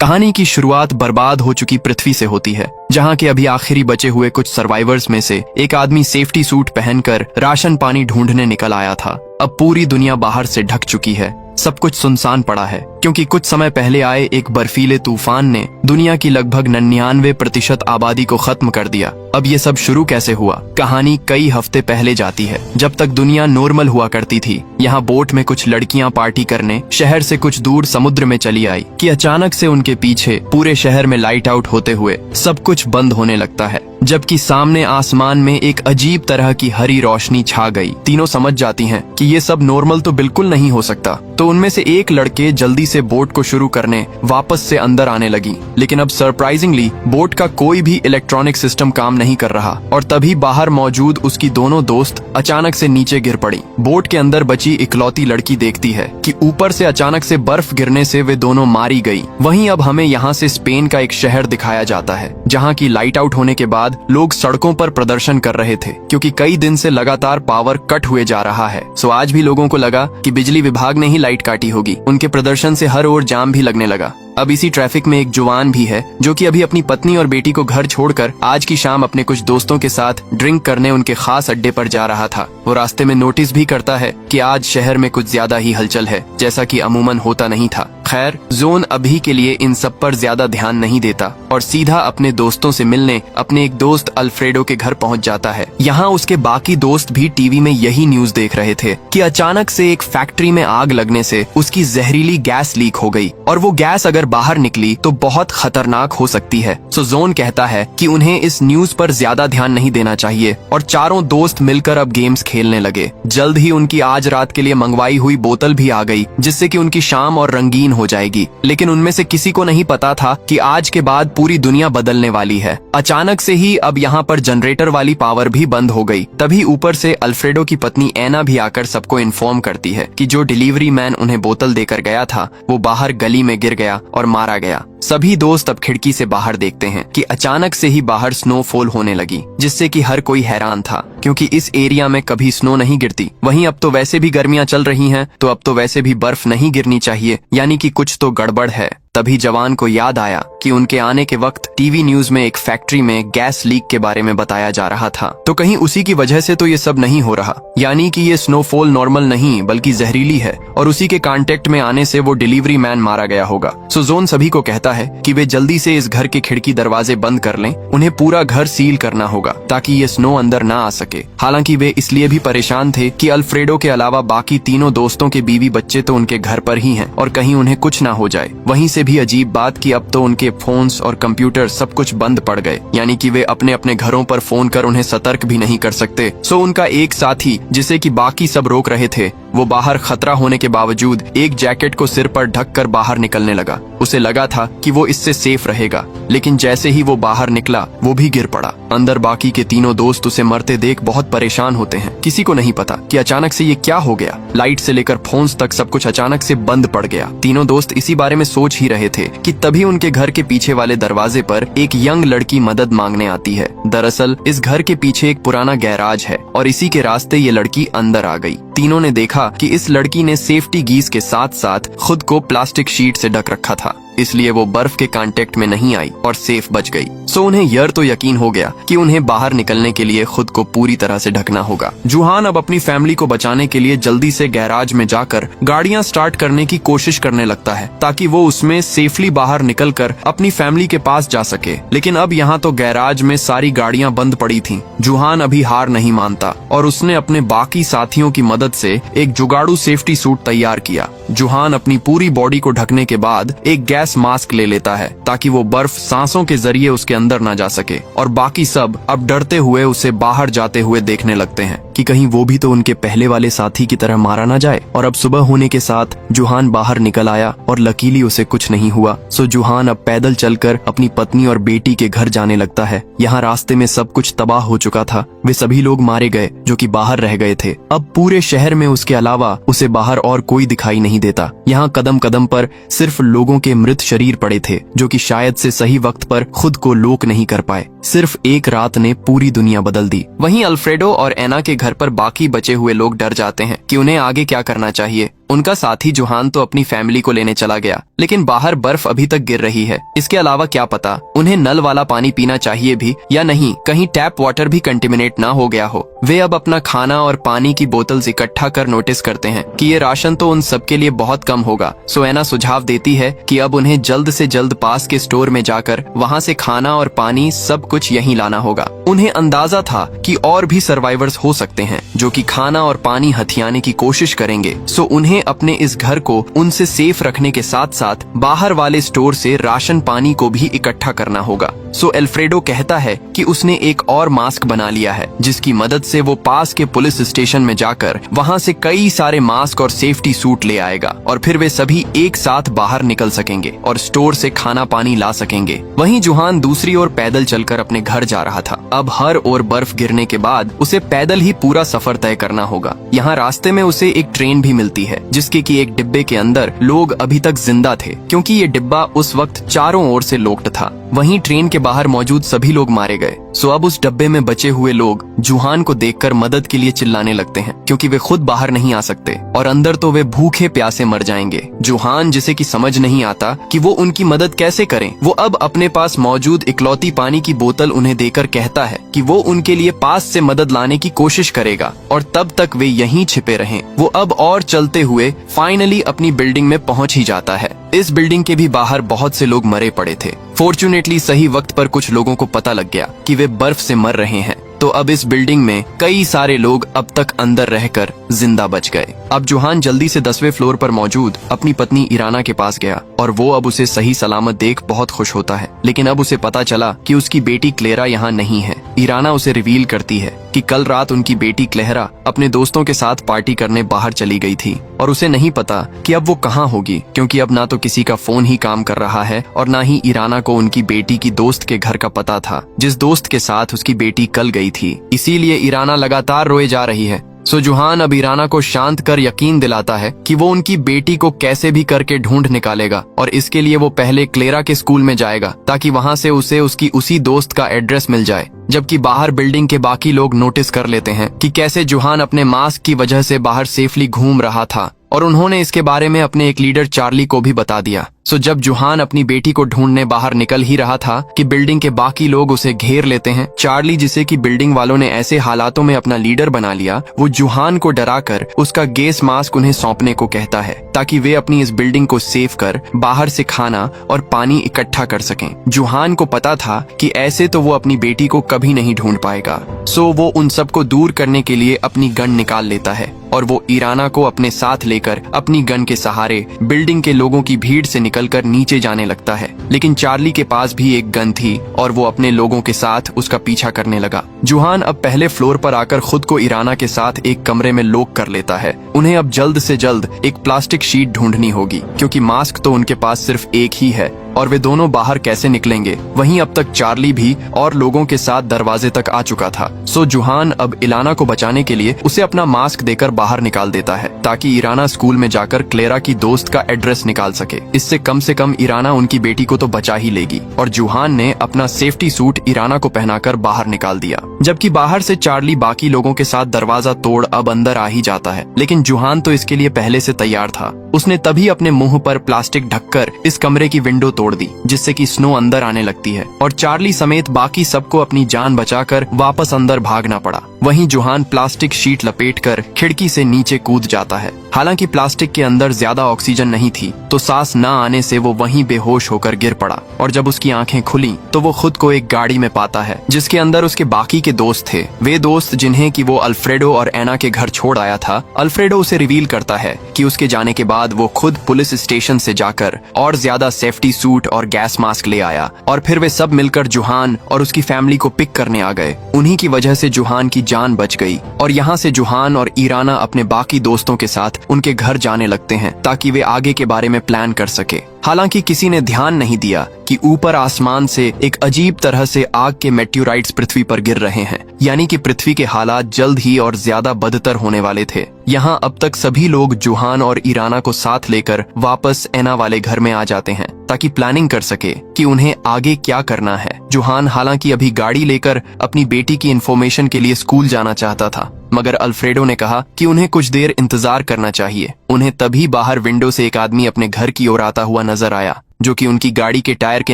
कहानी की शुरुआत बर्बाद हो चुकी पृथ्वी से होती है, जहाँ के अभी आखिरी बचे हुए कुछ सर्वाइवर्स में से एक आदमी सेफ्टी सूट पहनकर राशन पानी ढूंढने निकल आया था। अब पूरी दुनिया बाहर से ढक चुकी है, सब कुछ सुनसान पड़ा है, क्योंकि कुछ समय पहले आए एक बर्फीले तूफान ने दुनिया की लगभग 99% आबादी को खत्म कर दिया। अब ये सब शुरू कैसे हुआ? कहानी कई हफ्ते पहले जाती है, जब तक दुनिया नॉर्मल हुआ करती थी। यहाँ बोट में कुछ लड़कियां पार्टी करने शहर से कुछ दूर समुद्र में चली आई कि अचानक से उनके पीछे पूरे शहर में लाइट आउट होते हुए सब कुछ बंद होने लगता है, जबकि सामने आसमान में एक अजीब तरह की हरी रोशनी छा गई। तीनों समझ जाती हैं कि ये सब नॉर्मल तो बिल्कुल नहीं हो सकता, तो उनमें से एक लड़के जल्दी से बोट को शुरू करने वापस से अंदर आने लगी। लेकिन अब सरप्राइजिंगली बोट का कोई भी इलेक्ट्रॉनिक सिस्टम काम नहीं कर रहा, और तभी बाहर मौजूद उसकी दोनों दोस्त अचानक से नीचे गिर पड़ी। बोट के अंदर बची इकलौती लड़की देखती है कि ऊपर से अचानक से बर्फ गिरने से वे दोनों मारी गई। वहीं अब हमें यहाँ से स्पेन का एक शहर दिखाया जाता है, जहाँ की लाइट आउट होने के बाद लोग सड़कों पर प्रदर्शन कर रहे थे, क्योंकि कई दिन से लगातार पावर कट हुए जा रहा है। सो आज भी लोगों को लगा कि बिजली विभाग ने ही लाइट काटी होगी। उनके प्रदर्शन से हर ओर जाम भी लगने लगा। अब इसी ट्रैफिक में एक जवान भी है, जो कि अभी अपनी पत्नी और बेटी को घर छोड़कर आज की शाम अपने कुछ दोस्तों के साथ ड्रिंक करने उनके खास अड्डे पर जा रहा था। वो रास्ते में नोटिस भी करता है कि आज शहर में कुछ ज्यादा ही हलचल है, जैसा कि अमूमन होता नहीं था। खैर, जोन अभी के लिए इन सब पर ज्यादा ध्यान नहीं देता और सीधा अपने दोस्तों से मिलने अपने एक दोस्त अल्फ्रेडो के घर पहुंच जाता है। यहाँ उसके बाकी दोस्त भी टीवी में यही न्यूज देख रहे थे कि अचानक से एक फैक्ट्री में आग लगने से उसकी जहरीली गैस लीक हो गई, और वो गैस अगर बाहर निकली तो बहुत खतरनाक हो सकती है। सो जोन कहता है कि उन्हें इस न्यूज पर ज्यादा ध्यान नहीं देना चाहिए, और चारों दोस्त मिलकर अब गेम्स खेलने लगे। जल्द ही उनकी आज रात के लिए मंगवाई हुई बोतल भी आ गई, जिससे कि उनकी शाम और रंगीन हो जाएगी। लेकिन उनमें से किसी को नहीं पता था कि आज के बाद पूरी दुनिया बदलने वाली है। अचानक से ही अब यहाँ पर जनरेटर वाली पावर भी बंद हो गई। तभी ऊपर से अल्फ्रेडो की पत्नी एना भी आकर सबको इन्फॉर्म करती है कि जो डिलीवरी मैन उन्हें बोतल देकर गया था वो बाहर गली में गिर गया और मारा गया। सभी दोस्त अब खिड़की से बाहर देखते हैं कि अचानक से ही बाहर स्नोफॉल होने लगी, जिससे कि हर कोई हैरान था, क्योंकि इस एरिया में कभी स्नो नहीं गिरती। वहीं अब तो वैसे भी गर्मियां चल रही हैं, तो अब तो वैसे भी बर्फ नहीं गिरनी चाहिए, यानी कि कुछ तो गड़बड़ है। तभी जवान को याद आया कि उनके आने के वक्त टीवी न्यूज में एक फैक्ट्री में गैस लीक के बारे में बताया जा रहा था, तो कहीं उसी की वजह से तो ये सब नहीं हो रहा, यानी कि ये स्नोफॉल नॉर्मल नहीं बल्कि जहरीली है, और उसी के कांटेक्ट में आने से वो डिलीवरी मैन मारा गया होगा। सो जोन सभी को कहता है कि वे जल्दी से इस घर के खिड़की दरवाजे बंद कर लें। उन्हें पूरा घर सील करना होगा ताकि ये स्नो अंदर ना आ सके। हालांकि वे इसलिए भी परेशान थे कि अल्फ्रेडो के अलावा बाकी तीनों दोस्तों के बीवी बच्चे तो उनके घर पर ही हैं, और कहीं उन्हें कुछ ना हो जाए। वहीं से भी अजीब बात कि अब तो उनके फोन्स और कंप्यूटर सब कुछ बंद पड़ गए, यानी कि वे अपने अपने घरों पर फोन कर उन्हें सतर्क भी नहीं कर सकते। सो उनका एक साथी, जिसे कि बाकी सब रोक रहे थे, वो बाहर खतरा होने के बावजूद एक जैकेट को सिर पर ढककर बाहर निकलने लगा। उसे लगा था कि वो इससे सेफ रहेगा, लेकिन जैसे ही वो बाहर निकला वो भी गिर पड़ा। अंदर बाकी के तीनों दोस्त उसे मरते देख बहुत परेशान होते हैं। किसी को नहीं पता कि अचानक से ये क्या हो गया। लाइट से लेकर फोन्स तक सब कुछ अचानक से बंद पड़ गया। तीनों दोस्त इसी बारे में सोच ही रहे थे कि तभी उनके घर के पीछे वाले दरवाजे पर एक यंग लड़की मदद मांगने आती है। दरअसल इस घर के पीछे एक पुराना गैराज है, और इसी के रास्ते ये लड़की अंदर आ गई। तीनों ने देखा कि इस लड़की ने सेफ्टी गीज के साथ साथ खुद को प्लास्टिक शीट से ढक रखा था, इसलिए वो बर्फ के कांटेक्ट में नहीं आई और सेफ बच गई। सो उन्हें यह तो यकीन हो गया कि उन्हें बाहर निकलने के लिए खुद को पूरी तरह से ढकना होगा। जुहान अब अपनी फैमिली को बचाने के लिए जल्दी से गैराज में जाकर गाड़ियां स्टार्ट करने की कोशिश करने लगता है, ताकि वो उसमें सेफली बाहर निकलकर अपनी फैमिली के पास जा सके। लेकिन अब यहाँ तो गैराज में सारी गाड़ियां बंद पड़ी थीं। जुहान अभी हार नहीं मानता और उसने अपने बाकी साथियों की मदद से एक जुगाड़ू सेफ्टी सूट तैयार किया। जुहान अपनी पूरी बॉडी को ढकने के बाद एक गैस मास्क ले लेता है, ताकि वो बर्फ सांसों के जरिए उसके अंदर ना जा सके, और बाकी सब अब डरते हुए उसे बाहर जाते हुए देखने लगते हैं कि कहीं वो भी तो उनके पहले वाले साथी की तरह मारा ना जाए। और अब सुबह होने के साथ जुहान बाहर निकल आया और लकीली उसे कुछ नहीं हुआ। सो जुहान अब पैदल चलकर अपनी पत्नी और बेटी के घर जाने लगता है। यहाँ रास्ते में सब कुछ तबाह हो चुका था। वे सभी लोग मारे गए जो कि बाहर रह गए थे। अब पूरे शहर में उसके अलावा उसे बाहर और कोई दिखाई नहीं देता। यहाँ कदम कदम पर सिर्फ लोगों के मृत शरीर पड़े थे, जो कि शायद से सही वक्त पर खुद को लोक नहीं कर पाए। सिर्फ एक रात ने पूरी दुनिया बदल दी। वहीं अल्फ्रेडो और एना के घर पर बाकी बचे हुए लोग डर जाते हैं कि उन्हें आगे क्या करना चाहिए। उनका साथी जुहान तो अपनी फैमिली को लेने चला गया, लेकिन बाहर बर्फ अभी तक गिर रही है। इसके अलावा क्या पता उन्हें नल वाला पानी पीना चाहिए भी या नहीं, कहीं टैप वाटर भी कंटेमिनेट ना हो गया हो। वे अब अपना खाना और पानी की बोतल्स इकट्ठा कर नोटिस करते हैं कि ये राशन तो उन सबके लिए बहुत कम होगा। सो एना सुझाव देती है कि अब उन्हें जल्द से जल्द पास के स्टोर में जाकर वहाँ से खाना और पानी सब कुछ यहीं लाना होगा। उन्हें अंदाजा था कि और भी सर्वाइवर्स हो सकते हैं जो कि खाना और पानी हथियाने की कोशिश करेंगे। सो उन्हें अपने इस घर को उनसे सेफ रखने के साथ साथ बाहर वाले स्टोर से राशन पानी को भी इकट्ठा करना होगा। सो अल्फ्रेडो कहता है कि उसने एक और मास्क बना लिया है जिसकी मदद से वो पास के पुलिस स्टेशन में जाकर वहाँ से कई सारे मास्क और सेफ्टी सूट ले आएगा और फिर वे सभी एक साथ बाहर निकल सकेंगे और स्टोर से खाना पानी ला सकेंगे। वहीं जुहान दूसरी ओर पैदल चलकर अपने घर जा रहा था। अब हर ओर बर्फ गिरने के बाद उसे पैदल ही पूरा सफर तय करना होगा। यहाँ रास्ते में उसे एक ट्रेन भी मिलती है जिसके कि एक डिब्बे के अंदर लोग अभी तक जिंदा थे, क्योंकि ये डिब्बा उस वक्त चारों ओर से लॉक्ड था। वहीं ट्रेन के बाहर मौजूद सभी लोग मारे गए। सो अब उस डब्बे में बचे हुए लोग जुहान को देखकर मदद के लिए चिल्लाने लगते हैं, क्योंकि वे खुद बाहर नहीं आ सकते और अंदर तो वे भूखे प्यासे मर जाएंगे। जुहान, जिसे कि समझ नहीं आता कि वो उनकी मदद कैसे करें, वो अब अपने पास मौजूद इकलौती पानी की बोतल उन्हें देकर कहता है कि वो उनके लिए पास से मदद लाने की कोशिश करेगा और तब तक वे यहीं छिपे रहें। वो अब और चलते हुए फाइनली अपनी बिल्डिंग में पहुंच ही जाता है। इस बिल्डिंग के भी बाहर बहुत से लोग मरे पड़े थे। फॉर्चुनेटली सही वक्त पर कुछ लोगों को पता लग गया कि वे बर्फ से मर रहे हैं, तो अब इस बिल्डिंग में कई सारे लोग अब तक अंदर रहकर जिंदा बच गए। अब जुहान जल्दी से 10वें फ्लोर पर मौजूद अपनी पत्नी इराना के पास गया और वो अब उसे सही सलामत देख बहुत खुश होता है। लेकिन अब उसे पता चला कि उसकी बेटी क्लेरा यहाँ नहीं है। इराना उसे रिवील करती है कि कल रात उनकी बेटी क्लेरा अपने दोस्तों के साथ पार्टी करने बाहर चली गई थी और उसे नहीं पता कि अब वो कहाँ होगी, क्योंकि अब ना तो किसी का फोन ही काम कर रहा है और ना ही इराना को उनकी बेटी की दोस्त के घर का पता था जिस दोस्त के साथ उसकी बेटी कल गई थी। इसीलिए इराना लगातार रोए जा रही है। सो जुहान अब इराना को शांत कर यकीन दिलाता है कि वो उनकी बेटी को कैसे भी करके ढूंढ निकालेगा और इसके लिए वो पहले क्लेरा के स्कूल में जाएगा ताकि वहाँ से उसे उसकी उसी दोस्त का एड्रेस मिल जाए। जबकि बाहर बिल्डिंग के बाकी लोग नोटिस कर लेते हैं कि कैसे जुहान अपने मास्क की वजह से बाहर सेफली घूम रहा था और उन्होंने इसके बारे में अपने एक लीडर चार्ली को भी बता दिया। सो जब जुहान अपनी बेटी को ढूंढने बाहर निकल ही रहा था कि बिल्डिंग के बाकी लोग उसे घेर लेते हैं। चार्ली, जिसे कि बिल्डिंग वालों ने ऐसे हालातों में अपना लीडर बना लिया, वो जुहान को डराकर उसका गैस मास्क उन्हें सौंपने को कहता है ताकि वे अपनी इस बिल्डिंग को सेव कर बाहर से खाना और पानी इकट्ठा कर सकें। जुहान को पता था कि ऐसे तो वो अपनी बेटी को कभी नहीं ढूंढ पाएगा। सो वो उन सबको दूर करने के लिए अपनी गन निकाल लेता है और वो इराना को अपने साथ लेकर अपनी गन के सहारे बिल्डिंग के लोगों की भीड़ से निकलकर नीचे जाने लगता है। लेकिन चार्ली के पास भी एक गन थी और वो अपने लोगों के साथ उसका पीछा करने लगा। जुहान अब पहले फ्लोर पर आकर खुद को इराना के साथ एक कमरे में लॉक कर लेता है। उन्हें अब जल्द से जल्द एक प्लास्टिक शीट ढूंढनी होगी, क्योंकि मास्क तो उनके पास सिर्फ एक ही है और वे दोनों बाहर कैसे निकलेंगे। वहीं अब तक चार्ली भी और लोगों के साथ दरवाजे तक आ चुका था। सो जुहान अब इलाना को बचाने के लिए उसे अपना मास्क देकर बाहर निकाल देता है ताकि इराना स्कूल में जाकर क्लेरा की दोस्त का एड्रेस निकाल सके। इससे कम इराना उनकी बेटी को तो बचा ही लेगी। और जुहान ने अपना सेफ्टी सूट इराना को पहनाकर बाहर निकाल दिया, जबकि बाहर से चार्ली बाकी लोगों के साथ दरवाजा तोड़ अब अंदर आ ही जाता है। लेकिन जुहान तो इसके लिए पहले से तैयार था। उसने तभी अपने मुंह पर प्लास्टिक ढककर इस कमरे की विंडो तोड़ दी, जिससे कि स्नो अंदर आने लगती है और चार्ली समेत बाकी सबको अपनी जान बचाकर वापस अंदर भागना पड़ा। वहीं जुहान प्लास्टिक शीट लपेटकर खिड़की से नीचे कूद जाता है। हालांकि प्लास्टिक के अंदर ज्यादा ऑक्सीजन नहीं थी, तो सांस न आने से वो वहीं बेहोश होकर गिर पड़ा और जब उसकी आंखें खुली तो वो खुद को एक गाड़ी में पाता है जिसके अंदर उसके बाकी के दोस्त थे। वे दोस्त जिन्हें कि वो अल्फ्रेडो और एना के घर छोड़ आया था। अल्फ्रेडो उसे रिवील करता है कि उसके जाने के बाद वो खुद पुलिस स्टेशन से जाकर और ज्यादा सेफ्टी सूट और गैस मास्क ले आया और फिर वे सब मिलकर जुहान और उसकी फैमिली को पिक करने आ गए। उन्हीं की वजह से जुहान की जान बच गई और यहाँ से जुहान और इराना अपने बाकी दोस्तों के साथ उनके घर जाने लगते हैं ताकि वे आगे के बारे में प्लान कर सके। हालांकि किसी ने ध्यान नहीं दिया कि ऊपर आसमान से एक अजीब तरह से आग के मेट्योराइट्स पृथ्वी पर गिर रहे हैं, यानी कि पृथ्वी के हालात जल्द ही और ज्यादा बदतर होने वाले थे। यहाँ अब तक सभी लोग जुहान और इराना को साथ लेकर वापस एना वाले घर में आ जाते हैं ताकि प्लानिंग कर सके कि उन्हें आगे क्या करना है। जुहान हालांकि अभी गाड़ी लेकर अपनी बेटी की इन्फॉर्मेशन के लिए स्कूल जाना चाहता था, मगर अल्फ्रेडो ने कहा कि उन्हें कुछ देर इंतजार करना चाहिए। उन्हें तभी बाहर विंडो से एक आदमी अपने घर की ओर आता हुआ नजर आया, जो कि उनकी गाड़ी के टायर के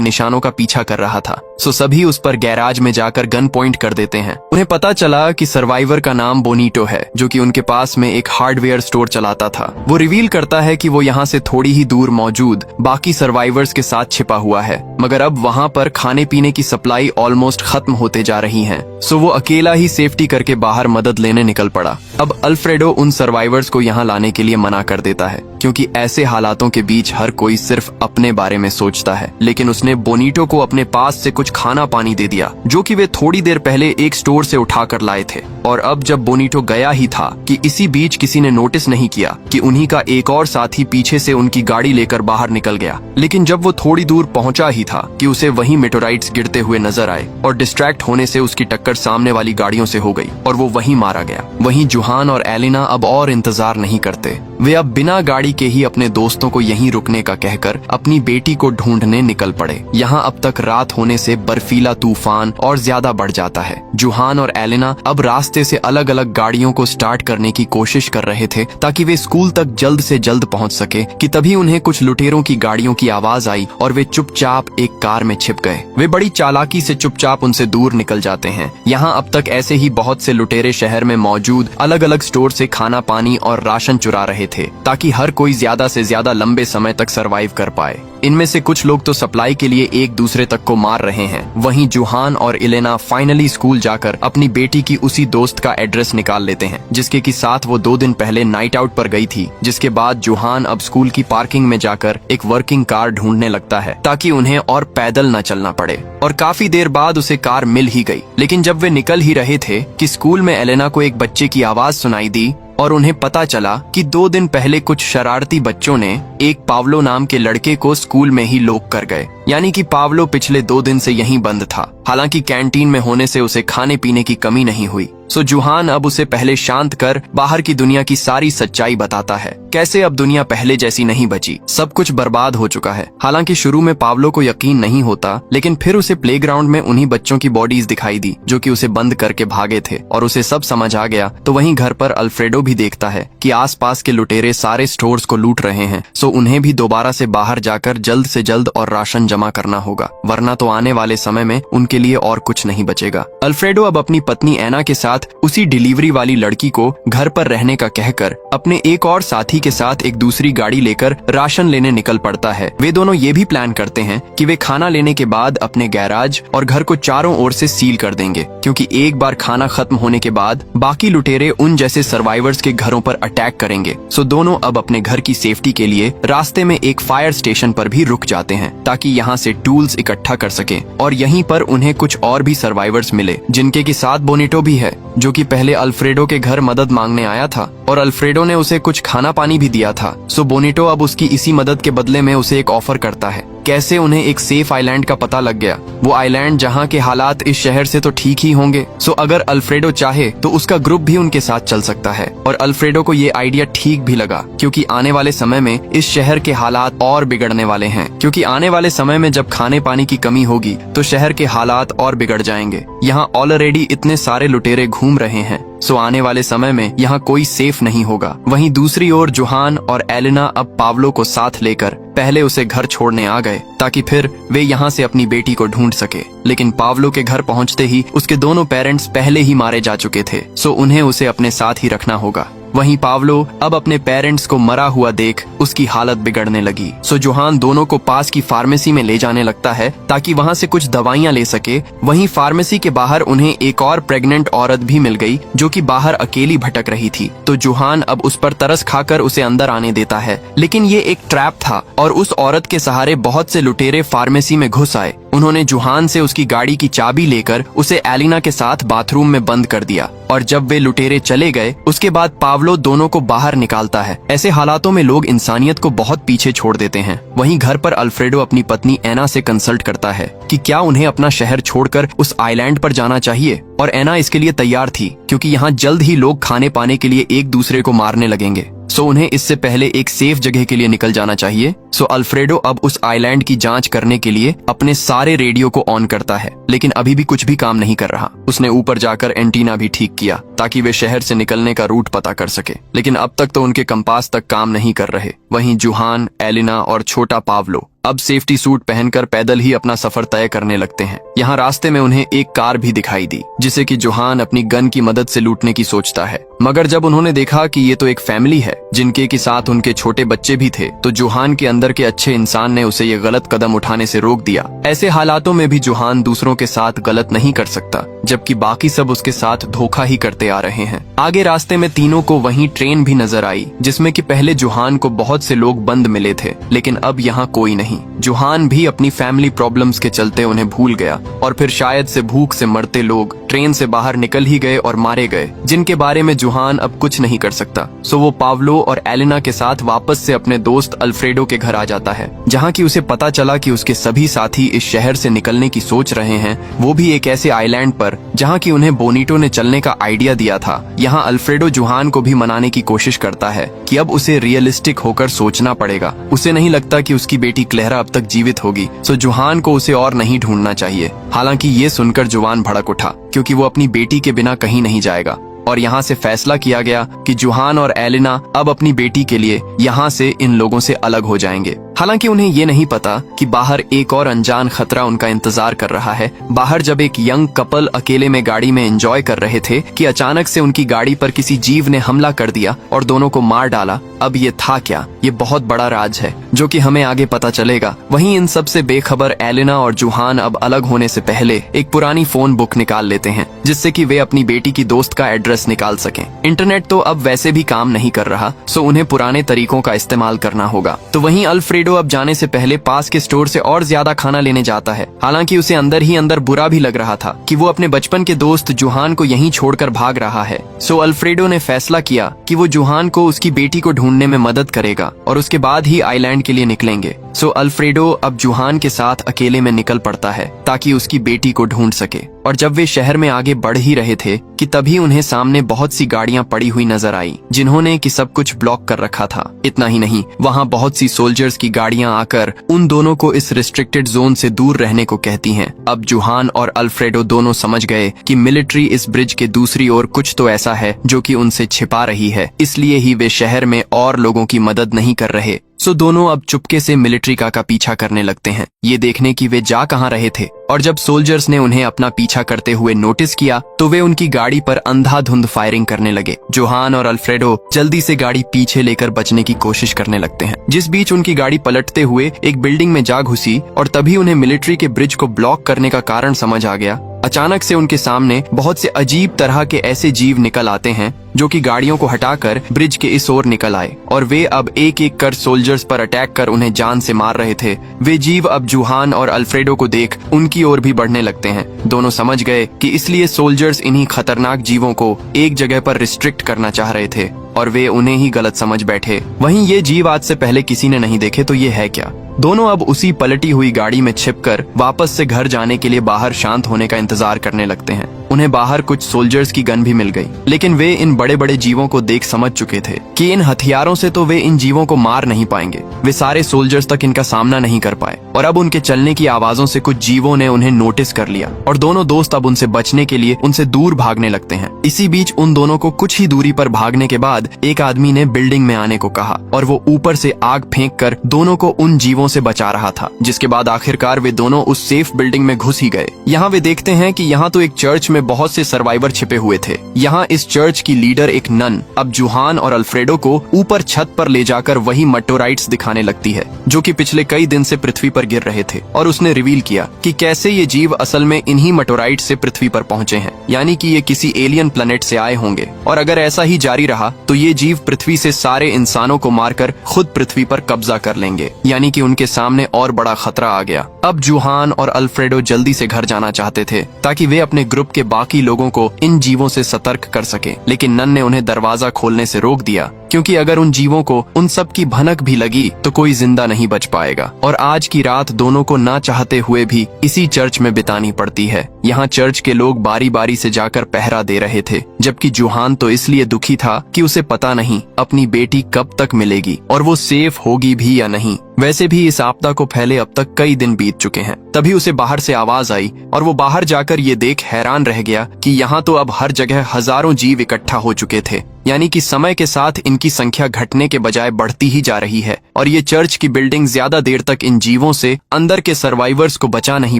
निशानों का पीछा कर रहा था। सो सभी उस पर गैराज में जाकर गन पॉइंट कर देते हैं। उन्हें पता चला कि सर्वाइवर का नाम बोनीटो है, जो कि उनके पास में एक हार्डवेयर स्टोर चलाता था। वो रिवील करता है कि वो यहाँ से थोड़ी ही दूर मौजूद बाकी सर्वाइवर्स के साथ छिपा हुआ है, मगर अब वहाँ पर खाने पीने की सप्लाई ऑलमोस्ट खत्म होते जा रही है। सो वो अकेला ही सेफ्टी करके बाहर मदद लेने निकल पड़ा। अब अल्फ्रेडो उन सर्वाइवर्स को यहाँ लाने के लिए मना कर देता है, क्योंकि ऐसे हालातों के बीच हर कोई सिर्फ अपने बारे में सोचता है। लेकिन उसने बोनीटो को अपने पास से कुछ खाना पानी दे दिया, जो कि वे थोड़ी देर पहले एक स्टोर से उठा कर लाए थे। और अब जब बोनीटो गया ही था कि इसी बीच किसी ने नोटिस नहीं किया कि उन्हीं का एक और साथी पीछे से उनकी गाड़ी लेकर बाहर निकल गया। लेकिन जब वो थोड़ी दूर पहुंचा ही था कि उसे वहीं मेटोराइट्स गिरते हुए नजर आए, और डिस्ट्रैक्ट होने से उसकी टक्कर सामने वाली गाड़ियों से हो गई और वो वहीं मारा गया। वहीं जुहान और एलिना अब और इंतजार नहीं करते। वे अब बिना गाड़ी के ही अपने दोस्तों को यहीं रुकने का कहकर अपनी बेटी को ढूंढने निकल पड़े। यहाँ अब तक रात होने से बर्फीला तूफान और ज्यादा बढ़ जाता है। जुहान और एलिना अब रास्ते से अलग अलग गाड़ियों को स्टार्ट करने की कोशिश कर रहे थे ताकि वे स्कूल तक जल्द से जल्द पहुंच सके कि तभी उन्हें कुछ लुटेरों की गाड़ियों की आवाज आई और वे चुपचाप एक कार में छिप गए। वे बड़ी चालाकी से चुपचाप उनसे दूर निकल जाते हैं। यहाँ अब तक ऐसे ही बहुत से लुटेरे शहर में मौजूद अलग अलग स्टोर से खाना पानी और राशन चुरा रहे थे, ताकि हर कोई ज्यादा से ज्यादा लंबे समय तक सरवाइव कर पाए। इनमें से कुछ लोग तो सप्लाई के लिए एक दूसरे तक को मार रहे हैं। वहीं जुहान और इलेना फाइनली स्कूल जाकर अपनी बेटी की उसी दोस्त का एड्रेस निकाल लेते हैं, जिसके की साथ वो 2 दिन पहले नाइट आउट पर गई थी। जिसके बाद जुहान अब स्कूल की पार्किंग में जाकर एक वर्किंग कार ढूंढने लगता है, ताकि उन्हें और पैदल न चलना पड़े। और काफी देर बाद उसे कार मिल ही गई। लेकिन जब वे निकल ही रहे थे कि स्कूल में एलेना को एक बच्चे की आवाज सुनाई दी और उन्हें पता चला कि 2 दिन पहले कुछ शरारती बच्चों ने एक पावलो नाम के लड़के को स्कूल में ही लॉक कर गए। यानी कि पावलो पिछले 2 दिन से यहीं बंद था। हालांकि कैंटीन में होने से उसे खाने पीने की कमी नहीं हुई। सो जुहान अब उसे पहले शांत कर बाहर की दुनिया की सारी सच्चाई बताता है, कैसे अब दुनिया पहले जैसी नहीं बची, सब कुछ बर्बाद हो चुका है। हालांकि शुरू में पावलो को यकीन नहीं होता, लेकिन फिर उसे प्लेग्राउंड में उन्हीं बच्चों की बॉडीज दिखाई दी जो कि उसे बंद करके भागे थे, और उसे सब समझ आ गया। तो वहीं घर पर अल्फ्रेडो भी देखता है कि आसपास के लुटेरे सारे स्टोर्स को लूट रहे हैं। सो उन्हें भी दोबारा से बाहर जाकर जल्द से जल्द और राशन जमा करना होगा, वरना तो आने वाले समय में उनके लिए और कुछ नहीं बचेगा। अल्फ्रेडो अब अपनी पत्नी एना के साथ उसी डिलीवरी वाली लड़की को घर पर रहने का कहकर अपने एक और साथी के साथ एक दूसरी गाड़ी लेकर राशन लेने निकल पड़ता है। वे दोनों ये भी प्लान करते हैं कि वे खाना लेने के बाद अपने गैराज और घर को चारों ओर से सील कर देंगे, क्योंकि एक बार खाना खत्म होने के बाद बाकी लुटेरे उन जैसे सर्वाइवर्स के घरों पर अटैक करेंगे। सो दोनों अब अपने घर की सेफ्टी के लिए रास्ते में एक फायर स्टेशन पर भी रुक जाते हैं, ताकि यहाँ से टूल्स इकट्ठा कर सके। और यहीं पर उन्हें कुछ और भी सर्वाइवर्स मिले, जिनके के साथ बोनीटो भी है, जो कि पहले अल्फ्रेडो के घर मदद मांगने आया था, और अल्फ्रेडो ने उसे कुछ खाना पानी भी दिया था। सो बोनीटो अब उसकी इसी मदद के बदले में उसे एक ऑफर करता है। कैसे उन्हें एक सेफ आइलैंड का पता लग गया, वो आइलैंड जहाँ के हालात इस शहर से तो ठीक ही होंगे। सो अगर अल्फ्रेडो चाहे तो उसका ग्रुप भी उनके साथ चल सकता है। और अल्फ्रेडो को ये आइडिया ठीक भी लगा, क्योंकि आने वाले समय में इस शहर के हालात और बिगड़ने वाले हैं। क्योंकि आने वाले समय में जब खाने पानी की कमी होगी तो शहर के हालात और बिगड़ जाएंगे। यहाँ ऑलरेडी इतने सारे लुटेरे घूम रहे हैं, सो आने वाले समय में यहाँ कोई सेफ नहीं होगा। वहीं दूसरी ओर जुहान और एलिना अब पावलो को साथ लेकर पहले उसे घर छोड़ने आ गए, ताकि फिर वे यहाँ से अपनी बेटी को ढूंढ सके। लेकिन पावलो के घर पहुँचते ही उसके दोनों पेरेंट्स पहले ही मारे जा चुके थे, सो उन्हें उसे अपने साथ ही रखना होगा। वहीं पावलो अब अपने पेरेंट्स को मरा हुआ देख उसकी हालत बिगड़ने लगी। सो जुहान दोनों को पास की फार्मेसी में ले जाने लगता है, ताकि वहां से कुछ दवाइयां ले सके। वहीं फार्मेसी के बाहर उन्हें एक और प्रेग्नेंट औरत भी मिल गई, जो कि बाहर अकेली भटक रही थी। तो जुहान अब उस पर तरस खाकर उसे अंदर आने देता है, लेकिन ये एक ट्रैप था और उस औरत के सहारे बहुत से लुटेरे फार्मेसी में घुस आए। उन्होंने जुहान से उसकी गाड़ी की चाबी लेकर उसे एलिना के साथ बाथरूम में बंद कर दिया, और जब वे लुटेरे चले गए उसके बाद पावलो दोनों को बाहर निकालता है। ऐसे हालातों में लोग इंसानियत को बहुत पीछे छोड़ देते हैं। वहीं घर पर अल्फ्रेडो अपनी पत्नी एना से कंसल्ट करता है कि क्या उन्हें अपना शहर छोड़कर उस आइलैंड पर जाना चाहिए, और एना इसके लिए तैयार थी, क्योंकि यहाँ जल्द ही लोग खाने पाने के लिए एक दूसरे को मारने लगेंगे। सो उन्हें इससे पहले एक सेफ जगह के लिए निकल जाना चाहिए। सो अल्फ्रेडो अब उस आइलैंड की जांच करने के लिए अपने सारे रेडियो को ऑन करता है, लेकिन अभी भी कुछ भी काम नहीं कर रहा। उसने ऊपर जाकर एंटीना भी ठीक किया ताकि वे शहर से निकलने का रूट पता कर सके, लेकिन अब तक तो उनके कंपास तक काम नहीं कर रहे। वहीं जुहान, एलिना और छोटा पावलो अब सेफ्टी सूट पहनकर पैदल ही अपना सफर तय करने लगते हैं। यहाँ रास्ते में उन्हें एक कार भी दिखाई दी जिसे कि जुहान अपनी गन की मदद से लूटने की सोचता है, मगर जब उन्होंने देखा कि ये तो एक फैमिली है जिनके के साथ उनके छोटे बच्चे भी थे, तो जुहान के अंदर के अच्छे इंसान ने उसे ये गलत कदम उठाने से रोक दिया। ऐसे हालातों में भी जुहान दूसरों के साथ गलत नहीं कर सकता, जबकि बाकी सब उसके साथ धोखा ही करते आ रहे हैं। आगे रास्ते में तीनों को वहीं ट्रेन भी नजर आई जिसमें कि पहले जुहान को बहुत से लोग बंद मिले थे, लेकिन अब यहाँ कोई नहीं। जुहान भी अपनी फैमिली प्रॉब्लम्स के चलते उन्हें भूल गया और फिर शायद से भूख से मरते लोग ट्रेन से बाहर निकल ही गए और मारे गए, जिनके बारे में जुहान अब कुछ नहीं कर सकता। सो वो पावलो और एलिना के साथ वापस से अपने दोस्त अल्फ्रेडो के घर आ जाता है, जहाँ की उसे पता चला कि उसके सभी साथी इस शहर से निकलने की सोच रहे हैं, वो भी एक ऐसे आइलैंड पर जहाँ की उन्हें बोनीटो ने चलने का आइडिया दिया था। यहाँ अल्फ्रेडो जुहान को भी मनाने की कोशिश करता है कि अब उसे रियलिस्टिक होकर सोचना पड़ेगा। उसे नहीं लगता कि उसकी बेटी क्लेरा अब तक जीवित होगी, सो जुहान को उसे और नहीं ढूंढना चाहिए। हालांकि ये सुनकर जुहान भड़क उठा क्योंकि वो अपनी बेटी के बिना कहीं नहीं जाएगा, और यहाँ से फैसला किया गया कि जुहान और एलिना अब अपनी बेटी के लिए यहाँ से इन लोगों से अलग हो जाएंगे। हालांकि उन्हें ये नहीं पता कि बाहर एक और अनजान खतरा उनका इंतजार कर रहा है। बाहर जब एक यंग कपल अकेले में गाड़ी में एंजॉय कर रहे थे कि अचानक से उनकी गाड़ी पर किसी जीव ने हमला कर दिया और दोनों को मार डाला। अब ये था क्या? ये बहुत बड़ा राज है जो कि हमें आगे पता चलेगा। वहीं इन सब से बेखबर एलिना और जुहान अब अलग होने से पहले एक पुरानी फोन बुक निकाल लेते हैं जिससे कि वे अपनी बेटी की दोस्त का एड्रेस निकाल सकें। इंटरनेट तो अब वैसे भी काम नहीं कर रहा, सो उन्हें पुराने तरीकों का इस्तेमाल करना होगा। तो वहीं अल्फ्रेडो अब जाने से पहले पास के स्टोर से और ज्यादा खाना लेने जाता है। हालांकि उसे अंदर ही अंदर बुरा भी लग रहा था कि वो अपने बचपन के दोस्त जुहान को यहीं छोड़कर भाग रहा है। सो अल्फ्रेडो ने फैसला किया कि वो जुहान को उसकी बेटी को ढूंढने में मदद करेगा और उसके बाद ही आइलैंड के लिए निकलेंगे। सो अल्फ्रेडो अब जुहान के साथ अकेले में निकल पड़ता है ताकि उसकी बेटी को ढूंढ सके। और जब वे शहर में आगे बढ़ ही रहे थे कि तभी उन्हें सामने बहुत सी गाड़ियां पड़ी हुई नजर आई जिन्होंने कि सब कुछ ब्लॉक कर रखा था। इतना ही नहीं, वहां बहुत सी सोल्जर्स की गाड़ियां आकर उन दोनों को इस रिस्ट्रिक्टेड जोन से दूर रहने को कहती हैं। अब जुहान और अल्फ्रेडो दोनों समझ गए कि मिलिट्री इस ब्रिज के दूसरी ओर कुछ तो ऐसा है जो कि उनसे छिपा रही है, इसलिए ही वे शहर में और लोगों की मदद नहीं कर रहे। सो दोनों अब चुपके से मिलिट्री का पीछा करने लगते हैं, ये देखने की वे जा कहां रहे थे। और जब सोल्जर्स ने उन्हें अपना पीछा करते हुए नोटिस किया तो वे उनकी गाड़ी पर अंधाधुंध फायरिंग करने लगे। जुहान और अल्फ्रेडो जल्दी से गाड़ी पीछे लेकर बचने की कोशिश करने लगते हैं, जिस बीच उनकी गाड़ी पलटते हुए एक बिल्डिंग में जा घुसी और तभी उन्हें मिलिट्री के ब्रिज को ब्लॉक करने का कारण समझ आ गया। अचानक से उनके सामने बहुत से अजीब तरह के ऐसे जीव निकल आते हैं जो कि गाड़ियों को हटाकर ब्रिज के इस ओर निकल आए और वे अब एक एक कर सोल्जर्स पर अटैक कर उन्हें जान से मार रहे थे। वे जीव अब जुहान और अल्फ्रेडो को देख उनकी ओर भी बढ़ने लगते हैं। दोनों समझ गए कि इसलिए सोल्जर्स इन्हीं खतरनाक जीवों को एक जगह पर रिस्ट्रिक्ट करना चाह रहे थे और वे उन्हें ही गलत समझ बैठे। वहीं ये जीव आज से पहले किसी ने नहीं देखे, तो ये है क्या? दोनों अब उसी पलटी हुई गाड़ी में छिपकर वापस से घर जाने के लिए बाहर शांत होने का इंतजार करने लगते हैं। उन्हें बाहर कुछ सोल्जर्स की गन भी मिल गई, लेकिन वे इन बड़े बड़े जीवों को देख समझ चुके थे कि इन हथियारों से तो वे इन जीवों को मार नहीं पाएंगे। वे सारे सोल्जर्स तक इनका सामना नहीं कर पाए और अब उनके चलने की आवाजों से कुछ जीवों ने उन्हें नोटिस कर लिया और दोनों दोस्त अब उनसे बचने के लिए उनसे दूर भागने लगते हैं। इसी बीच उन दोनों को कुछ ही दूरी पर भागने के बाद एक आदमी ने बिल्डिंग में आने को कहा और वो ऊपर से आग फेंक कर दोनों को उन जीवों से बचा रहा था, जिसके बाद आखिरकार वे दोनों उस सेफ बिल्डिंग में घुस ही गए। यहाँ वे देखते हैं कि यहाँ तो एक चर्च में बहुत से सर्वाइवर छिपे हुए थे। यहाँ इस चर्च की लीडर एक नन अब जुहान और अल्फ्रेडो को ऊपर छत पर ले जाकर वही मटोराइट्स दिखाने लगती है जो कि पिछले कई दिन से पृथ्वी पर गिर रहे थे, और उसने रिवील किया कि कैसे ये जीव असल में इन्हीं मटोराइट्स से पृथ्वी पर पहुंचे हैं, यानी कि ये किसी एलियन प्लेनेट से आए होंगे और अगर ऐसा ही जारी रहा तो ये जीव पृथ्वी से सारे इंसानों को मारकर खुद पृथ्वी पर कब्जा कर लेंगे, यानी कि उनके सामने और बड़ा खतरा आ गया। अब जुहान और अल्फ्रेडो जल्दी से घर जाना चाहते थे ताकि वे अपने ग्रुप के बाकी लोगों को इन जीवों से सतर्क कर सके, लेकिन नन ने उन्हें दरवाजा खोलने से रोक दिया क्योंकि अगर उन जीवों को उन सब की भनक भी लगी तो कोई जिंदा नहीं बच पाएगा। और आज की रात दोनों को ना चाहते हुए भी इसी चर्च में बितानी पड़ती है। यहाँ चर्च के लोग बारी बारी से जाकर पहरा दे रहे थे, जबकि जुहान तो इसलिए दुखी था कि उसे पता नहीं अपनी बेटी कब तक मिलेगी और वो सेफ होगी भी या नहीं। वैसे भी इस आपदा को फैले अब तक कई दिन बीत चुके हैं। तभी उसे बाहर से आवाज आई और वो बाहर जाकर ये देख हैरान रह गया कि यहाँ तो अब हर जगह हजारों जीव इकट्ठा हो चुके थे। यानी कि समय के साथ इनकी संख्या घटने के बजाय बढ़ती ही जा रही है और ये चर्च की बिल्डिंग ज्यादा देर तक इन जीवों से अंदर के सर्वाइवर्स को बचा नहीं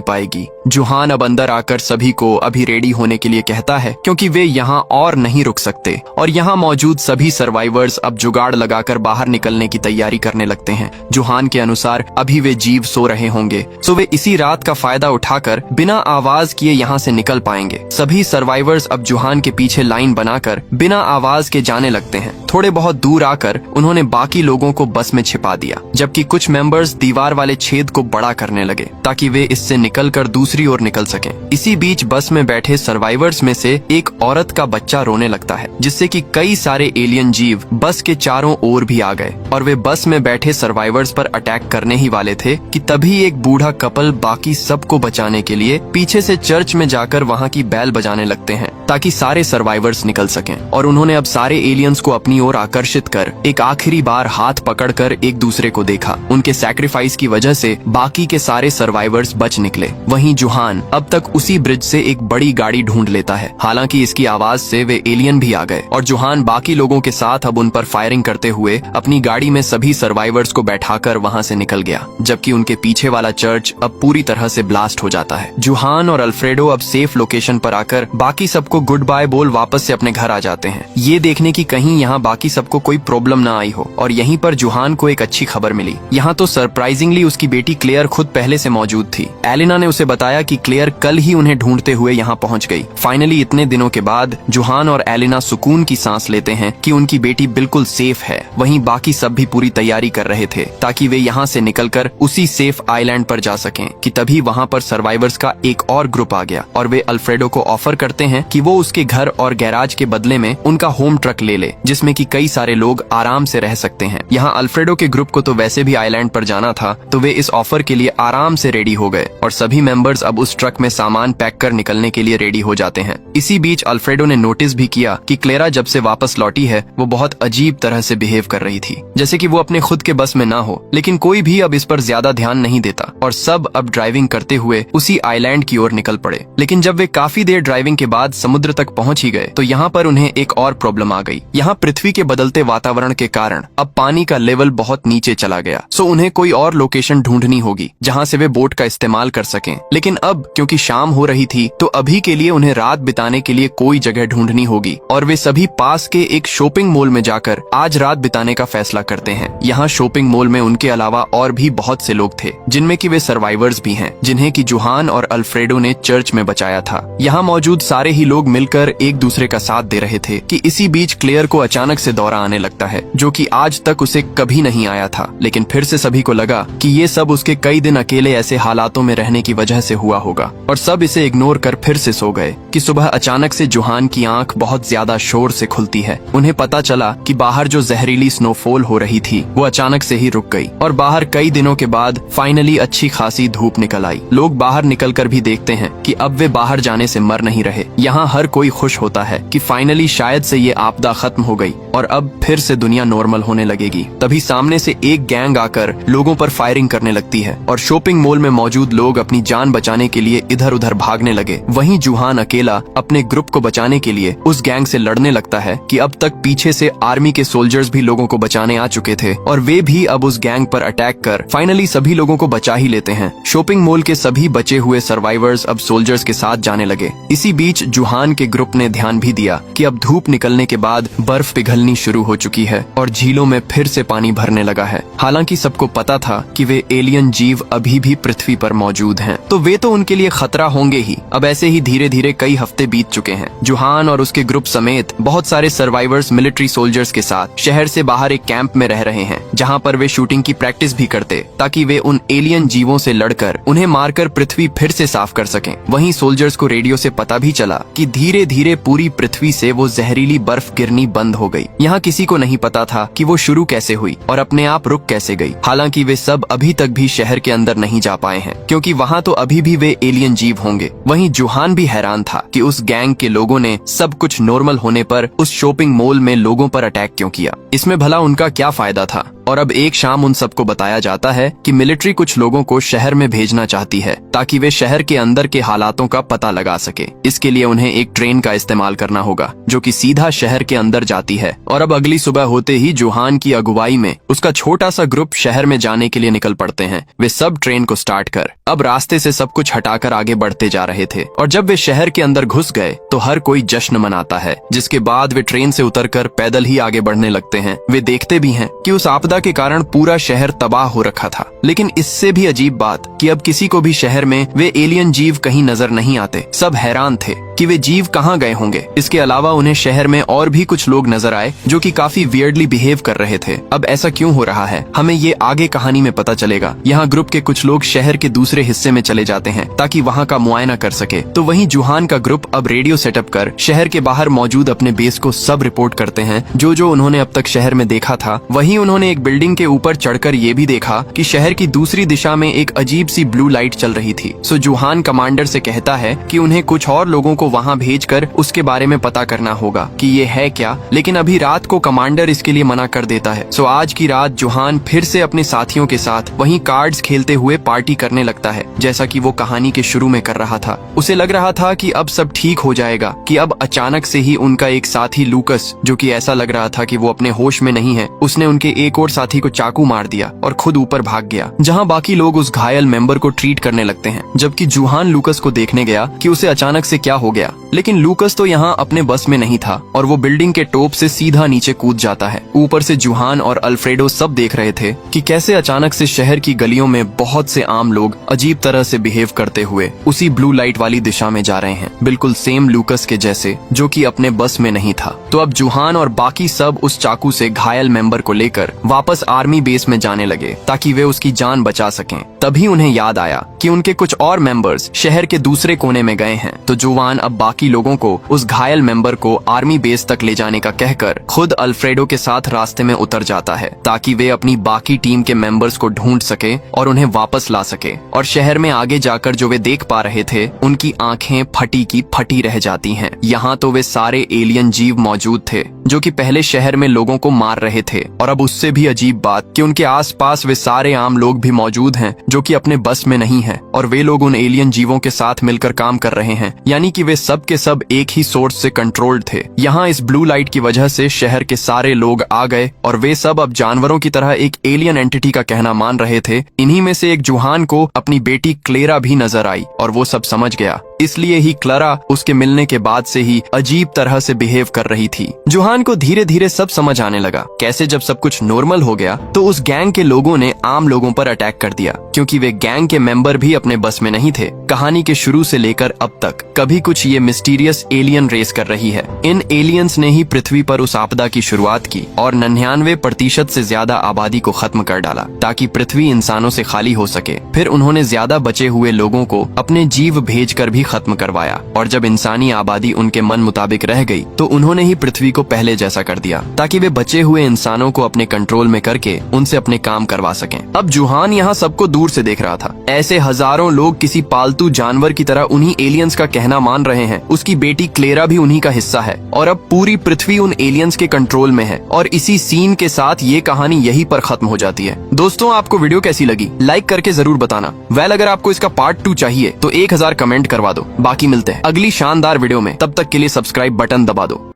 पाएगी। जुहान अब अंदर आकर सभी को अभी रेडी होने के लिए कहता है, क्योंकि वे यहाँ और नहीं रुक सकते और यहाँ मौजूद सभी सर्वाइवर्स अब जुगाड़ लगाकर बाहर निकलने की तैयारी करने लगते हैं। जुहान के अनुसार अभी वे जीव सो रहे होंगे, सो वे इसी रात का फायदा उठाकर बिना आवाज किए यहाँ से निकल पाएंगे। सभी सर्वाइवर्स अब जुहान के पीछे लाइन बनाकर बिना आवाज के जाने लगते हैं। थोड़े बहुत दूर आकर उन्होंने बाकी लोगों को बस में छिपा दिया, जबकि कुछ मेंबर्स दीवार वाले छेद को बड़ा करने लगे ताकि वे इससे निकलकर दूसरी ओर निकल सकें। इसी बीच बस में बैठे सर्वाइवर्स में से एक औरत का बच्चा रोने लगता है, जिससे कि कई सारे एलियन जीव बस के चारों ओर भी आ गए और वे बस में बैठे सर्वाइवर्स पर अटैक करने ही वाले थे कि तभी एक बूढ़ा कपल बाकी सबको बचाने के लिए पीछे से चर्च में जाकर वहाँ की बैल बजाने लगते हैं ताकि सारे सर्वाइवर्स निकल सकें। और उन्होंने अब सारे एलियंस को अपनी ओर आकर्षित कर एक आखिरी बार हाथ पकड़कर एक दूसरे को देखा। उनके सैक्रिफाइस की वजह से बाकी के सारे सर्वाइवर्स बच निकले। वहीं जुहान अब तक उसी ब्रिज से एक बड़ी गाड़ी ढूंढ लेता है। हालांकि इसकी आवाज से वे एलियन भी आ गए और जुहान बाकी लोगों के साथ अब उन पर फायरिंग करते हुए अपनी गाड़ी में सभी सर्वाइवर्स को बैठाकर वहां से निकल गया, जबकि उनके पीछे वाला चर्च अब पूरी तरह से ब्लास्ट हो जाता है। जुहान और अल्फ्रेडो अब सेफ लोकेशन पर आकर बाकी सबको गुड बाय बोल वापस से अपने घर आ जाते हैं, ये देखने की कहीं यहाँ बाकी सबको कोई प्रॉब्लम ना आई हो। और यहीं पर जुहान को एक अच्छी खबर मिली। यहाँ तो सरप्राइजिंगली उसकी बेटी क्लेयर खुद पहले से मौजूद थी। एलिना ने उसे बताया कि क्लेयर कल ही उन्हें ढूंढते हुए यहाँ पहुँच गई। फाइनली इतने दिनों के बाद जुहान और एलिना सुकून की सांस लेते हैं कि उनकी बेटी बिल्कुल सेफ है। वहीं बाकी सब भी पूरी तैयारी कर रहे थे ताकि वे यहाँ से निकलकर उसी सेफ आइलैंड पर जा सकें कि तभी वहाँ पर सर्वाइवर्स का एक और ग्रुप आ गया और वे अल्फ्रेडो को ऑफर करते हैं कि वो उसके घर और गैराज के बदले में उनका होम ट्रक ले ले, जिसमें कि कई सारे लोग आराम से रह सकते हैं। यहाँ अल्फ्रेडो के ग्रुप को तो वैसे भी आइलैंड पर जाना था, तो वे इस ऑफर के लिए आराम से रेडी हो गए और सभी मेंबर्स अब उस ट्रक में सामान पैक कर निकलने के लिए रेडी हो जाते हैं। इसी बीच अल्फ्रेडो ने नोटिस भी किया कि क्लेरा जब से वापस लौटी है वो बहुत अजीब तरह से बिहेव कर रही थी, जैसे कि वो अपने खुद के बस में ना हो। लेकिन कोई भी अब इस पर ज्यादा ध्यान नहीं देता और सब अब ड्राइविंग करते हुए उसी आइलैंड की ओर निकल पड़े। लेकिन जब वे काफी देर ड्राइविंग के बाद समुद्र तक पहुंच ही गए तो यहाँ पर उन्हें एक और प्रॉब्लम आ गई। यहाँ पृथ्वी के बदलते वातावरण के कारण अब पानी का लेवल बहुत नीचे चला गया, सो उन्हें कोई और लोकेशन ढूंढनी होगी जहाँ से वे बोट का इस्तेमाल कर सकें। लेकिन अब क्योंकि शाम हो रही थी तो अभी के लिए उन्हें रात बिताने के लिए कोई जगह ढूंढनी होगी और वे सभी पास के एक शॉपिंग मॉल में जाकर आज रात बिताने का फैसला करते हैं। यहाँ शॉपिंग मॉल में उनके अलावा और भी बहुत से लोग थे, जिनमें कि वे सर्वाइवर्स भी हैं, जिन्हें कि जुहान और अल्फ्रेडो ने चर्च में बचाया था। यहाँ मौजूद सारे ही लोग मिलकर एक दूसरे का साथ दे रहे थे कि इसी बीच क्लेयर को अचानक से दौरा आने लगता है, जो कि आज तक उसे कभी नहीं आया था। लेकिन फिर से सभी को लगा कि ये सब उसके कई दिन अकेले ऐसे हालातों में रहने की वजह से हुआ होगा और सब इसे इग्नोर कर फिर से सो गए कि सुबह अचानक से जुहान की आंख बहुत ज्यादा शोर से खुलती है। उन्हें पता चला कि बाहर जो जहरीली स्नोफॉल हो रही थी वो अचानक से ही रुक गई और बाहर कई दिनों के बाद फाइनली अच्छी खासी धूप निकल आई। लोग बाहर निकलकर भी देखते हैं कि अब वे बाहर जाने से मर नहीं रहे। यहाँ हर कोई खुश होता है कि फाइनली शायद से ये आपदा खत्म हो गई और अब फिर से दुनिया नॉर्मल होने लगेगी। तभी सामने से एक गैंग आकर लोगों पर फायरिंग करने लगती है और शॉपिंग मॉल में मौजूद लोग अपनी जान बचाने के लिए इधर उधर भागने लगे। वहीं जुहान अकेला अपने ग्रुप को बचाने के लिए उस गैंग से लड़ने लगता है कि अब तक पीछे से आर्मी के सोल्जर्स भी लोगों को बचाने आ चुके थे और वे भी अब उस गैंग पर अटैक कर फाइनली सभी लोगों को बचा ही लेते हैं। शॉपिंग मॉल के सभी बचे हुए सर्वाइवर्स अब सोल्जर्स के साथ जाने लगे। इसी बीच जुहान के ग्रुप ने ध्यान भी दिया कि अब धूप निकलने के बाद बर्फ पिघलनी शुरू हो चुकी है और झीलों में फिर से पानी भरने लगा है। हालांकि सबको पता था कि वे एलियन जीव अभी भी पृथ्वी पर मौजूद हैं, तो वे तो उनके लिए खतरा होंगे ही। अब ऐसे ही धीरे धीरे कई हफ्ते बीत चुके हैं। जुहान और उसके ग्रुप समेत बहुत सारे सर्वाइवर्स मिलिट्री सोल्जर्स के साथ शहर से बाहर एक कैंप में रह रहे हैं, जहां पर वे शूटिंग की प्रैक्टिस भी करते ताकि वे उन एलियन जीवों से लड़कर उन्हें मारकर पृथ्वी फिर से साफ कर सकें। वहीं सोल्जर्स को रेडियो से पता भी चला कि धीरे धीरे पूरी पृथ्वी से वो जहरीली बर्फ गिरनी बंद हो गई। यहाँ किसी को नहीं पता था कि वो शुरू कैसे हुई और अपने आप रुक कैसे गई। हालांकि वे सब अभी तक भी शहर के अंदर नहीं जा पाए हैं, क्योंकि वहाँ तो अभी भी वे एलियन जीव होंगे। वहीं जुहान भी हैरान था कि उस गैंग के लोगों ने सब कुछ नॉर्मल होने पर उस शॉपिंग मॉल में लोगों पर अटैक क्यों किया। इसमें भला उनका क्या फायदा था। और अब एक शाम उन सबको बताया जाता है कि मिलिट्री कुछ लोगों को शहर में भेजना चाहती है ताकि वे शहर के अंदर के हालातों का पता लगा सके। इसके लिए उन्हें एक ट्रेन का इस्तेमाल करना होगा जो कि सीधा शहर के अंदर जाती है। और अब अगली सुबह होते ही जुहान की अगुवाई में उसका छोटा सा ग्रुप शहर में जाने के लिए निकल पड़ते हैं। वे सब ट्रेन को स्टार्ट कर अब रास्ते से सब कुछ हटाकर आगे बढ़ते जा रहे थे। और जब वे शहर के अंदर घुस गए तो हर कोई जश्न मनाता है, जिसके बाद वे ट्रेन से उतरकर पैदल ही आगे बढ़ने लगते हैं। वे देखते भी हैं कि उस आपदा के कारण पूरा शहर तबाह हो रखा था। लेकिन इससे भी अजीब बात कि अब किसी को भी शहर में वे एलियन जीव कहीं नजर नहीं आते। सब हैरान थे कि वे जीव कहाँ गए होंगे। इसके अलावा उन्हें शहर में और भी कुछ लोग नजर आए जो कि काफी वियर्डली बिहेव कर रहे थे। अब ऐसा क्यों हो रहा है, हमें ये आगे कहानी में पता चलेगा। यहाँ ग्रुप के कुछ लोग शहर के दूसरे हिस्से में चले जाते हैं ताकि वहाँ का मुआयना कर सके। तो वहीं जुहान का ग्रुप अब रेडियो सेटअप कर शहर के बाहर मौजूद अपने बेस को सब रिपोर्ट करते हैं जो उन्होंने अब तक शहर में देखा था। वहीं उन्होंने एक बिल्डिंग के ऊपर चढ़कर ये भी देखा कि शहर की दूसरी दिशा में एक अजीब सी ब्लू लाइट चल रही थी। सो जुहान कमांडर से कहता है कि उन्हें कुछ और लोगों को वहाँ भेजकर उसके बारे में पता करना होगा कि ये है क्या। लेकिन अभी रात को कमांडर इसके लिए मना कर देता है। सो आज की रात जुहान फिर से अपने साथियों के साथ वहीं कार्ड्स खेलते हुए पार्टी करने लगता है, जैसा कि वो कहानी के शुरू में कर रहा था। उसे लग रहा था कि अब सब ठीक हो जाएगा कि अब अचानक से ही उनका एक साथी लूकस, जो कि ऐसा लग रहा था कि वो अपने होश में नहीं है, उसने उनके एक और साथी को चाकू मार दिया और खुद ऊपर भाग गया, जहां बाकी लोग उस घायल मेंबर को ट्रीट करने लगते हैं। जबकि जुहान लूकस को देखने गया कि उसे अचानक से क्या हो गया। लेकिन लूकस तो यहाँ अपने बस में नहीं था और वो बिल्डिंग के टॉप से सीधा नीचे कूद जाता है। ऊपर से जुहान और अल्फ्रेडो सब देख रहे थे कि कैसे अचानक से शहर की गलियों में बहुत से आम लोग अजीब तरह से बिहेव करते हुए उसी ब्लू लाइट वाली दिशा में जा रहे हैं, बिल्कुल सेम लूकस के जैसे, जो कि अपने बस में नहीं था। तो अब जुहान और बाकी सब उस चाकू से घायल मेंबर को लेकर वापस आर्मी बेस में जाने लगे ताकि वे उसकी जान बचा सकें। तभी उन्हें याद आया कि उनके कुछ और मेंबर्स शहर के दूसरे कोने में गए हैं। तो जुहान अब बाकी लोगों को उस घायल मेंबर को आर्मी बेस तक ले जाने का कहकर खुद अल्फ्रेडो के साथ रास्ते में उतर जाता है ताकि वे अपनी बाकी टीम के मेंबर्स को ढूंढ सके और उन्हें वापस ला सके। और शहर में आगे जाकर जो वे देख पा रहे थे, उनकी आंखें फटी की फटी रह जाती हैं। यहाँ तो वे सारे एलियन जीव मौजूद थे जो कि पहले शहर में लोगों को मार रहे थे। और अब उससे भी अजीब बात कि उनके आसपास वे सारे आम लोग भी मौजूद हैं जो कि अपने बस में नहीं है, और वे लोग उन एलियन जीवों के साथ मिलकर काम कर रहे हैं। यानी कि वे सब के सब एक ही सोर्स से कंट्रोल्ड थे। यहाँ इस ब्लू लाइट की वजह से शहर के सारे लोग आ गए और वे सब अब जानवरों की तरह एक एलियन एंटिटी का कहना मान रहे थे। इन्हीं में से एक जुहान को अपनी बेटी क्लेरा भी नजर आई और वो सब समझ गया। इसलिए ही क्लारा उसके मिलने के बाद से ही अजीब तरह से बिहेव कर रही थी। जुहान को धीरे धीरे सब समझ आने लगा। कैसे जब सब कुछ नॉर्मल हो गया तो उस गैंग के लोगों ने आम लोगों पर अटैक कर दिया, क्योंकि वे गैंग के मेंबर भी अपने बस में नहीं थे। कहानी के शुरू से लेकर अब तक कभी कुछ ये मिस्टीरियस एलियन रेस कर रही है। इन एलियंस ने ही पृथ्वी पर उस आपदा की शुरुआत की और 99% से ज्यादा आबादी को खत्म कर डाला ताकि पृथ्वी इंसानों से खाली हो सके। फिर उन्होंने ज्यादा बचे हुए लोगों को अपने जीव भेजकर भी खत्म करवाया, और जब इंसानी आबादी उनके मन मुताबिक रह गई तो उन्होंने ही पृथ्वी को पहले जैसा कर दिया ताकि वे बचे हुए इंसानों को अपने कंट्रोल में करके उनसे अपने काम करवा सकें। अब जुहान यहाँ सबको दूर से देख रहा था। ऐसे हजारों लोग किसी पालतू जानवर की तरह उन्हीं एलियंस का कहना मान रहे हैं। उसकी बेटी क्लेरा भी उन्हीं का हिस्सा है और अब पूरी पृथ्वी उन एलियंस के कंट्रोल में है। और इसी सीन के साथ ये कहानी यहीं पर खत्म हो जाती है। दोस्तों, आपको वीडियो कैसी लगी लाइक करके जरूर बताना। वेल, अगर आपको इसका पार्ट 2 चाहिए तो 1000 कमेंट करवा दो। बाकी मिलते हैं अगली शानदार वीडियो में, तब तक के लिए सब्सक्राइब बटन दबा दो।